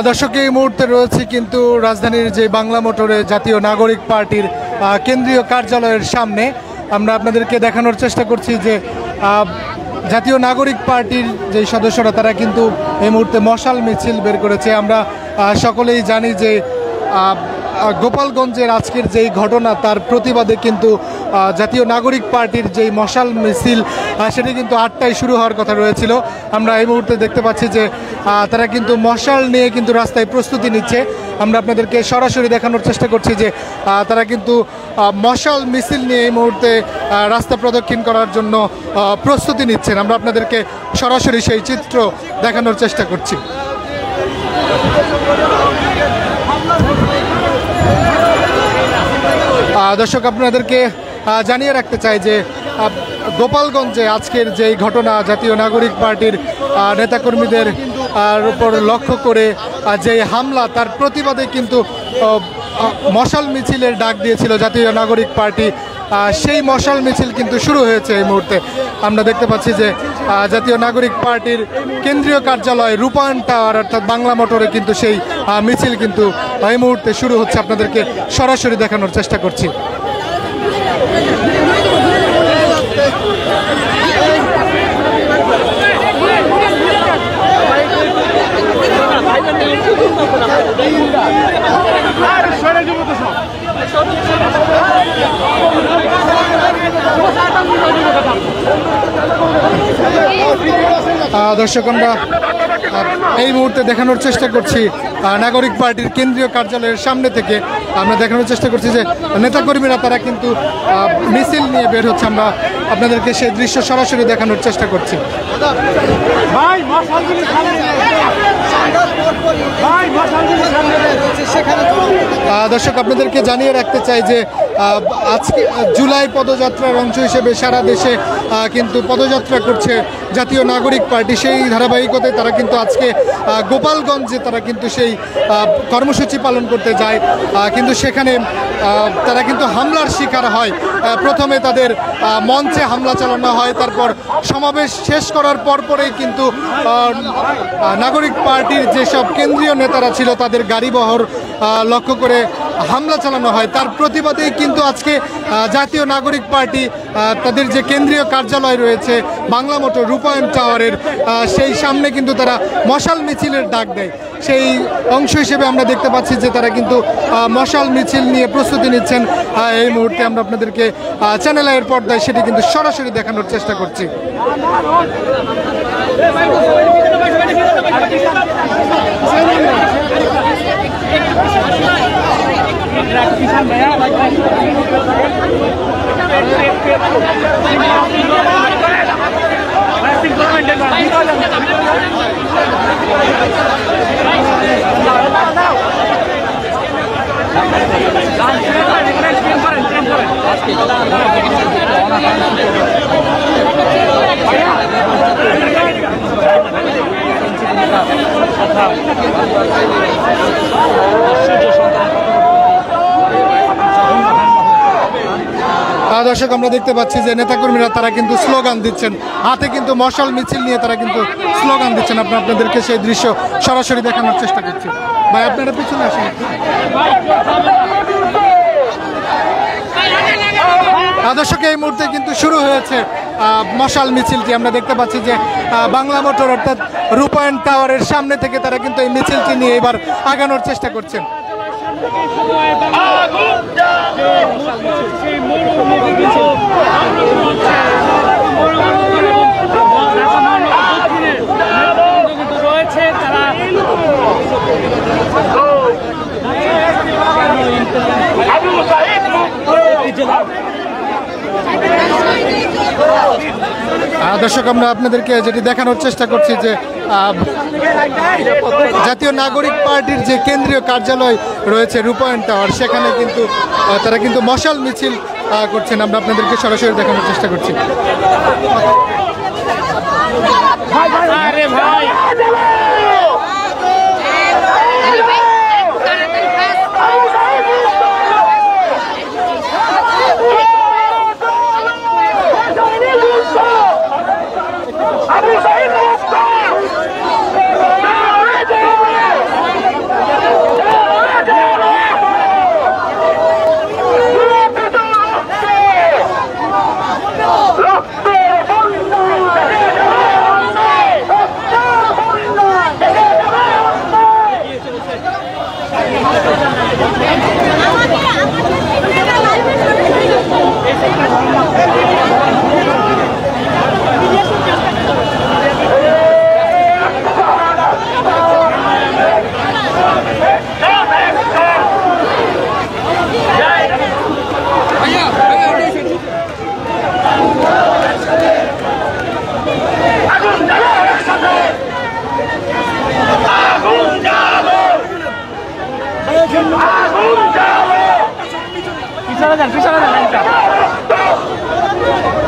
দর্শক এই মুহূর্তে রয়েছে কিন্তু রাজধানীর যে বাংলা মোটরে জাতীয় নাগরিক পার্টির কেন্দ্রীয় কার্যালয়ের সামনে। আমরা আপনাদেরকে দেখানোর চেষ্টা করছি যে জাতীয় নাগরিক পার্টির যে সদস্যরা তারা কিন্তু এই মুহূর্তে মশাল মিছিল বের করেছে। আমরা সকলেই জানি যে গোপালগঞ্জের আজকের যেই ঘটনা তার প্রতিবাদে কিন্তু জাতীয় নাগরিক পার্টির যেই মশাল মিছিল সেটি কিন্তু 8টায় শুরু হওয়ার কথা রয়েছিল। আমরা এই মুহূর্তে দেখতে পাচ্ছি যে তারা কিন্তু মশাল নিয়ে কিন্তু রাস্তায় প্রস্তুতি নিচ্ছে। আমরা আপনাদেরকে সরাসরি দেখানোর চেষ্টা করছি যে তারা কিন্তু মশাল মিছিল নিয়ে এই মুহূর্তে রাস্তা প্রদক্ষিণ করার জন্য প্রস্তুতি নিচ্ছেন। আমরা আপনাদেরকে সরাসরি সেই চিত্র দেখানোর চেষ্টা করছি। দর্শক আপনাদেরকে জানিয়ে রাখতে চাই যে গোপালগঞ্জে আজকের যেই ঘটনা জাতীয় নাগরিক পার্টির নেতাকর্মীদের উপর লক্ষ্য করে যে হামলা তার প্রতিবাদে কিন্তু মশাল মিছিলের ডাক দিয়েছিল জাতীয় নাগরিক পার্টি। সেই মশাল মিছিল কিন্তু শুরু হয়েছে এই মুহূর্তে। আমরা দেখতে পাচ্ছি যে জাতীয় নাগরিক পার্টির কেন্দ্রীয় কার্যালয় রূপায়ণ টাওয়ার অর্থাৎ বাংলা মোটরে কিন্তু সেই মিছিল কিন্তু এই মুহূর্তে শুরু হচ্ছে। আপনাদেরকে সরাসরি দেখানোর চেষ্টা করছি। দর্শক আমরা এই মুহূর্তে দেখানোর চেষ্টা করছি নাগরিক পার্টির কেন্দ্রীয় কার্যালয়ের সামনে থেকে। আমরা দেখানোর চেষ্টা করছি যে নেতাকর্মীরা তারা কিন্তু মিছিল নিয়ে বের হচ্ছে। আমরা আপনাদেরকে সেই দৃশ্য সরাসরি দেখানোর চেষ্টা করছি। দর্শক আপনাদেরকে জানিয়ে রাখতে চাই যে আজকে জুলাই পদযাত্রার অংশ হিসেবে সারা দেশে কিন্তু পদযাত্রা করছে জাতীয় নাগরিক পার্টি। সেই ধারাবাহিকতায় তারা কিন্তু আজকে গোপালগঞ্জে তারা কিন্তু সেই কর্মসূচি পালন করতে যায়, কিন্তু সেখানে তারা কিন্তু হামলার শিকার হয়। প্রথমে তাদের মঞ্চে হামলা চালানো হয়, তারপর সমাবেশ শেষ করার পরপরেই কিন্তু নাগরিক পার্টির যেসব কেন্দ্রীয় নেতারা ছিল তাদের গাড়িবহর লক্ষ্য করে হামলা চালানো হয়। তার প্রতিবাদেই কিন্তু আজকে জাতীয় নাগরিক পার্টি তাদের যে কেন্দ্রীয় কার্যালয় রয়েছে বাংলা মোটর রূপায়ণ টাওয়ারের সেই সামনে কিন্তু তারা মশাল মিছিলের ডাক দেয়। সেই অংশ হিসেবে আমরা দেখতে পাচ্ছি যে তারা কিন্তু মশাল মিছিল নিয়ে প্রস্তুতি নিচ্ছেন। এই মুহূর্তে আমরা আপনাদেরকে চ্যানেল আইয়ের পর্দায় সেটি কিন্তু সরাসরি দেখানোর চেষ্টা করছি। দর্শক আমরা দেখতে পাচ্ছি যে নেতাকর্মীরা তারা কিন্তু স্লোগান দিচ্ছেন, হাতে কিন্তু মশাল মিছিল নিয়ে তারা কিন্তু স্লোগান দিচ্ছেন। আপনাদেরকে সেই দৃশ্য সরাসরি দেখানোর চেষ্টা করছি। ভাই আপনারা পিছনে আসেন। দর্শক এই মুহূর্তে কিন্তু শুরু হয়েছে মশাল মিছিলটি। আমরা দেখতে পাচ্ছি যে বাংলা মোটর অর্থাৎ রূপায়ণ টাওয়ারের সামনে থেকে তারা কিন্তু এই মিছিলটি নিয়ে এবার আগানোর চেষ্টা করছেন। দর্শক আমরা আপনাদেরকে যেটি দেখানোর চেষ্টা করছি যে জাতীয় নাগরিক পার্টির যে কেন্দ্রীয় কার্যালয় রয়েছে রূপায়ণ টাওয়ার সেখানে কিন্তু তারা কিন্তু মশাল মিছিল করছেন। আমরা আপনাদেরকে সরাসরি দেখানোর চেষ্টা করছি।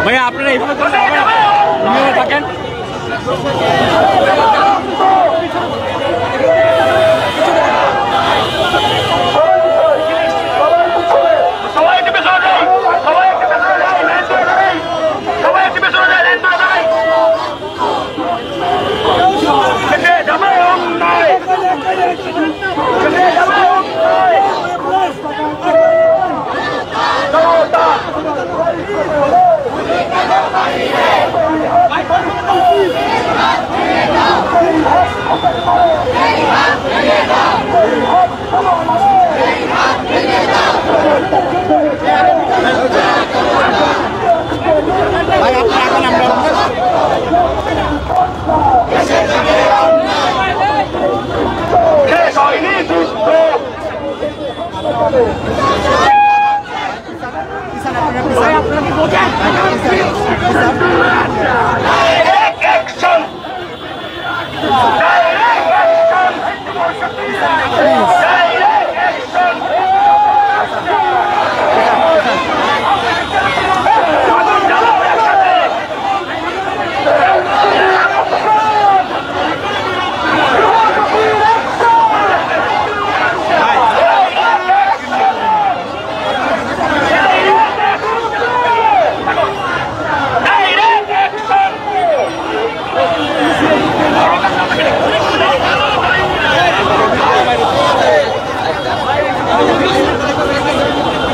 ভাইয়া আপনারা এইভাবে থাকেন।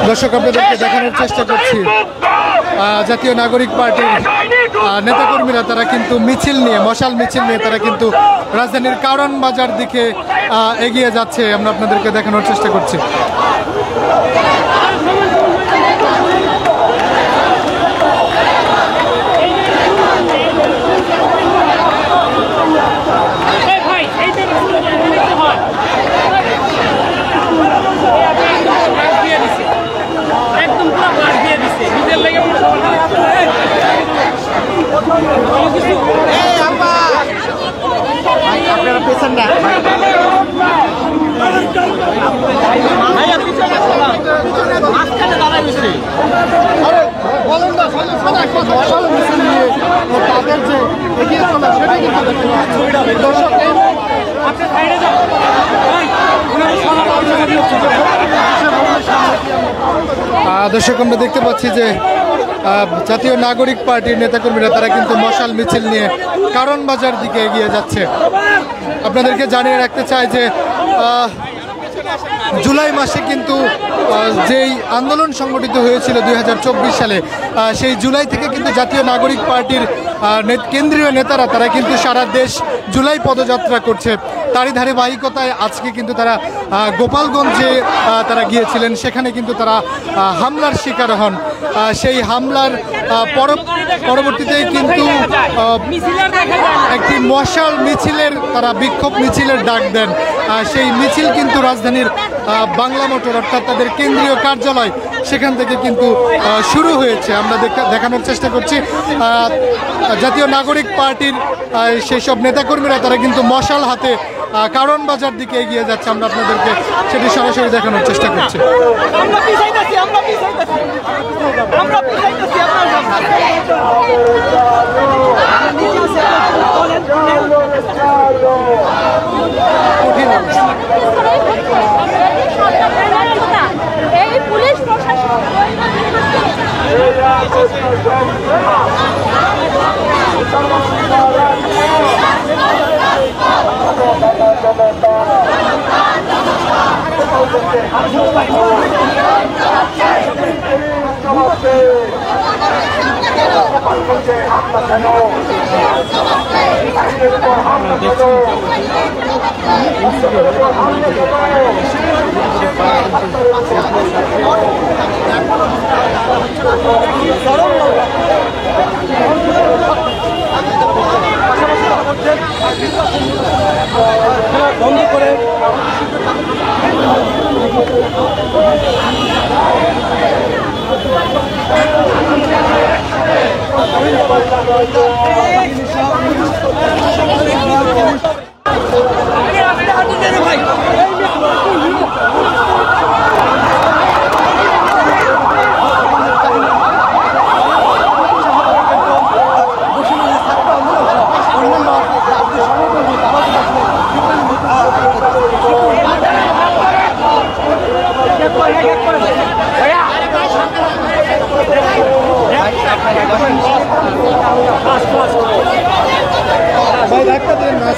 দর্শক আপনাদেরকে দেখানোর চেষ্টা করছি জাতীয় নাগরিক পার্টির নেতাকর্মীরা তারা কিন্তু মিছিল নিয়ে মশাল মিছিল নিয়ে তারা কিন্তু রাজধানীর কারণ বাজার দিকে এগিয়ে যাচ্ছে। আমরা আপনাদেরকে দেখানোর চেষ্টা করছি। আপনারা পেছন না তাদের যে এগিয়ে চলা সেটা কিন্তু দর্শক দর্শক আমরা দেখতে পাচ্ছি যে জাতীয় নাগরিক পার্টির নেতাকর্মীরা তারা কিন্তু মশাল মিছিল নিয়ে কারণ বাজার দিকে এগিয়ে যাচ্ছে। আপনাদেরকে জানিয়ে রাখতে চাই যে জুলাই মাসে কিন্তু যেই আন্দোলন সংগঠিত হয়েছিল 2024 সালে সেই জুলাই থেকে কিন্তু জাতীয় নাগরিক পার্টির কেন্দ্রীয় নেতারা তারা কিন্তু সারা দেশ জুলাই পদযাত্রা করছে। তারই ধারাবাহিকতায় আজকে কিন্তু তারা গোপালগঞ্জে তারা গিয়েছিলেন, সেখানে কিন্তু তারা হামলার শিকার হন। সেই হামলার পরবর্তীতে কিন্তু একটি মশাল মিছিলের তারা বিক্ষোভ মিছিলের ডাক দেন। সেই মিছিল কিন্তু রাজধানীর বাংলা মোটর অর্থাৎ তাদের কেন্দ্রীয় কার্যালয় সেখান থেকে কিন্তু শুরু হয়েছে। আমরা দেখানোর চেষ্টা করছি জাতীয় নাগরিক পার্টির সেই সব নেতাকর্মীরা তারা কিন্তু মশাল হাতে কারণ বাজার দিকে এগিয়ে যাচ্ছে। আমরা আপনাদেরকে সেটি সরাসরি দেখানোর চেষ্টা করছি। এই পুলিশ প্রশাসন বন্ধ করে ভাই ভাই ধাক্কা দিন না